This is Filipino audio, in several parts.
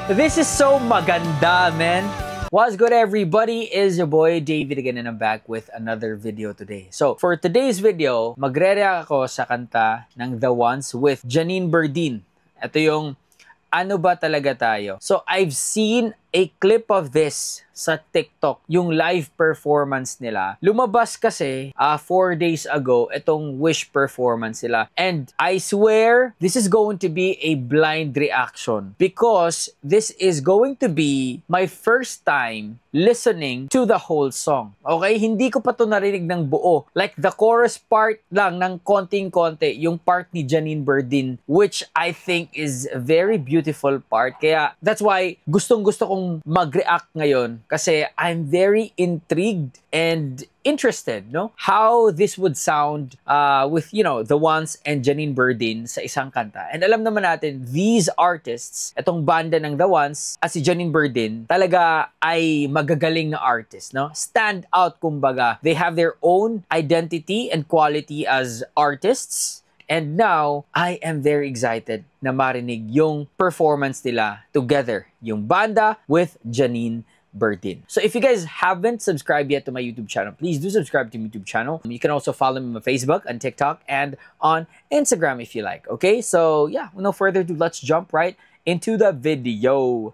This is so maganda, man. What's good, everybody? Is your boy David again, and I'm back with another video today. So for today's video, magre-react ako sa kanta ng The Ones with Janine Berdin. Ito yung Ano Ba Talaga Tayo. So I've seen a clip of this sa TikTok, yung live performance nila. Lumabas kasi 4 days ago itong Wish performance nila. And I swear, this is going to be a blind reaction because this is going to be my first time listening to the whole song. Okay? Hindi ko pa to narinig ng buo. Like the chorus part lang ng konting-konti, yung part ni Janine Berdin, which I think is a very beautiful part. Kaya that's why gustong-gusto kong mag-react ngayon kasi I'm very intrigued and interested, no? How this would sound with, you know, The Ones and Janine Berdin sa isang kanta. And alam naman natin, these artists, itong banda ng The Ones at si Janine Berdin, talaga ay magagaling na artist, no? Stand out, kumbaga. They have their own identity and quality as artists. And now, I am very excited na marinig yung performance nila together. Yung banda with Janine Berdin. So if you guys haven't subscribed yet to my YouTube channel, please do subscribe to my YouTube channel. You can also follow me on Facebook, on TikTok, and on Instagram if you like. Okay, so yeah, no further ado, let's jump right into the video.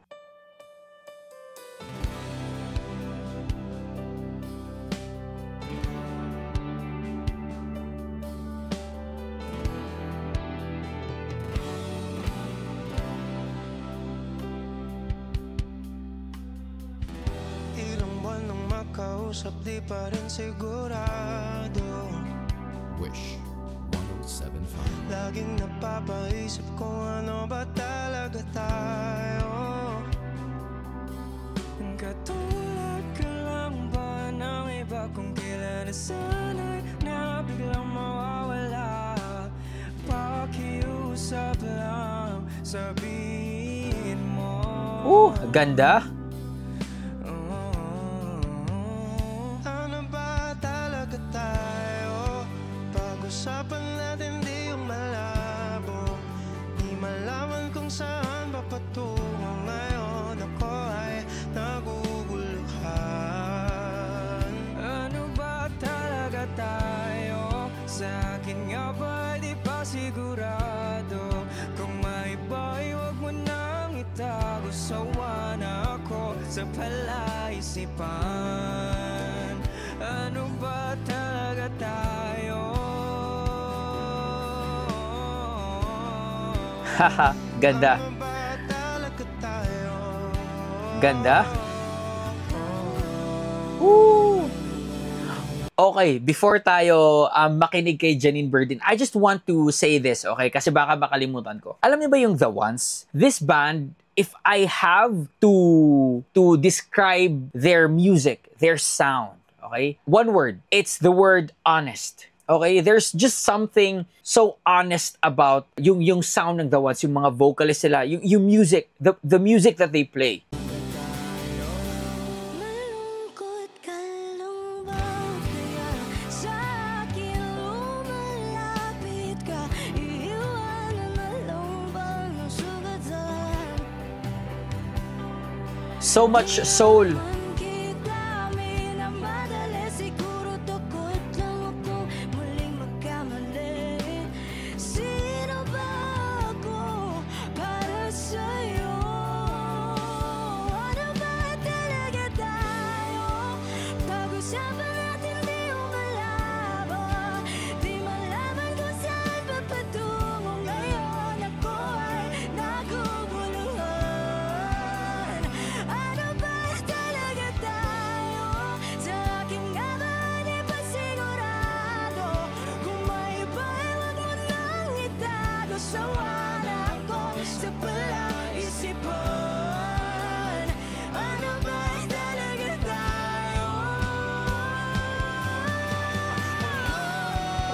Kausap di pa rin sigurado. Wish 1075. Laging napapaisip kung ano ba talaga tayo. Katulad ka lang ba ng iba kung kailan sana'y na biglang mawawala? Pakiusap lang, sabihin mo. Ganda. Usapan natin di yung malabo, di malaman kung saan ba patungo ngayon. Ako ay naguguluhan. Ano ba talaga tayo? Sa akin nga ba di pa sigurado? Kung may iba ay huwag mo nang itago. Sawa na ako sa palaisipan. Ano ba talaga tayo? Haha, ganda. Ganda. Woo! Okay, before tayo makinig kay Janine Berdin, I just want to say this, okay? Kasi baka makalimutan ko. Alam niyo ba yung The Ones? This band, if I have to describe their music, their sound, okay? One word, it's the word honest. Okay, there's just something so honest about yung sound ng The Ones, yung mga vocalists sila, yung music, the music that they play. So much soul.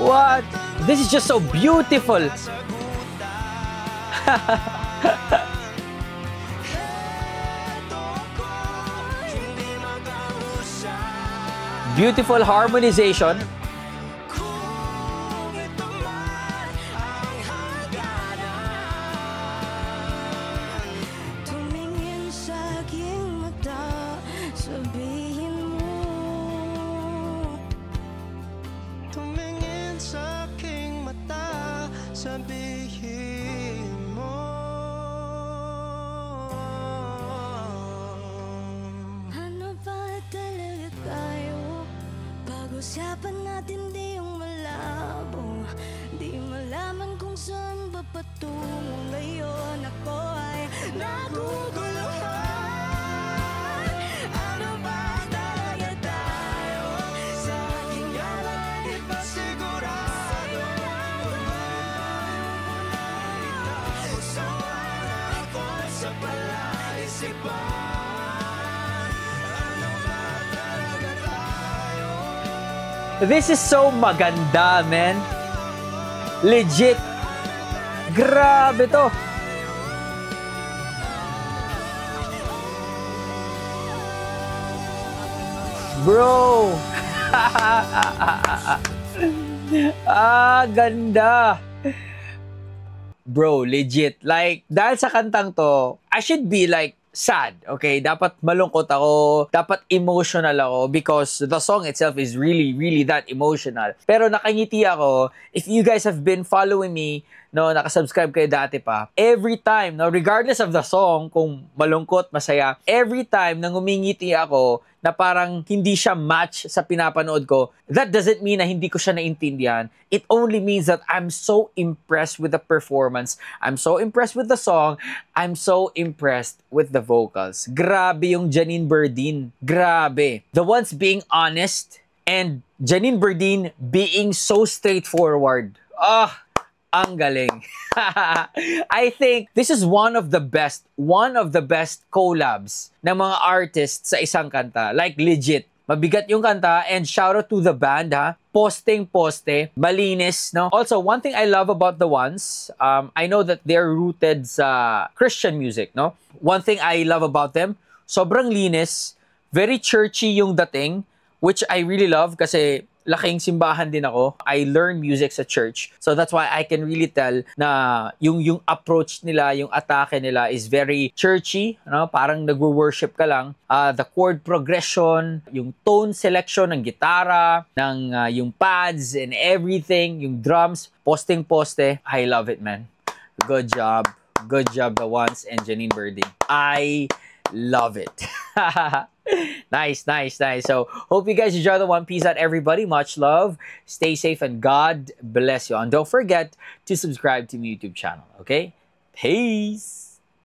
What? This is just so beautiful. Beautiful harmonization. sasabihin mo? Ano ba talaga tayo? Pag-usapan natin di yung malabo. Di malaman kung saan ba patungo ngayon. Ako ay naguguluhan. Ano ba talaga tayo? Sa akin nga ba di pa sigurado? Puso at ako sa palaisipan. Ano ba talaga tayo? This is so maganda, man. Legit. Grabe to. Bro. Ganda. Bro, legit. Like, dahil sa kantang to, I should be like sad, okay? Dapat malungkot ako, dapat emotional ako because the song itself is really, really that emotional. Pero nakangiti ako, if you guys have been following me, no, nakasubscribe kayo dati pa, every time, no, regardless of the song, kung malungkot, masaya, every time nang umingiti ako, na parang hindi siya match sa pinapanood ko, that doesn't mean na hindi ko siya naintindihan. It only means that I'm so impressed with the performance. I'm so impressed with the song. I'm so impressed with the vocals. Grabe yung Janine Berdin. Grabe. The ones being honest and Janine Berdin being so straightforward. Ang galing. I think this is one of the best collabs ng mga artists sa isang kanta. Like legit. Mabigat yung kanta and shout out to the band ha. Poste, malinis, no? Also, one thing I love about the ones, I know that they're rooted sa Christian music, no? One thing I love about them, sobrang linis, very churchy yung dating, which I really love kasi laking simbahan din ako. I learned music sa church. So that's why I can really tell na yung approach nila, yung atake nila is very churchy, no? Parang nagwo-worship ka lang. The chord progression, yung tone selection ng gitara, ng yung pads and everything, yung drums, poste. I love it, man. Good job. Good job, the ones and Janine Berdin. I love it. Nice. So, hope you guys enjoy the one. Peace out, everybody. Much love. Stay safe and God bless you. And don't forget to subscribe to my YouTube channel. Okay? Peace.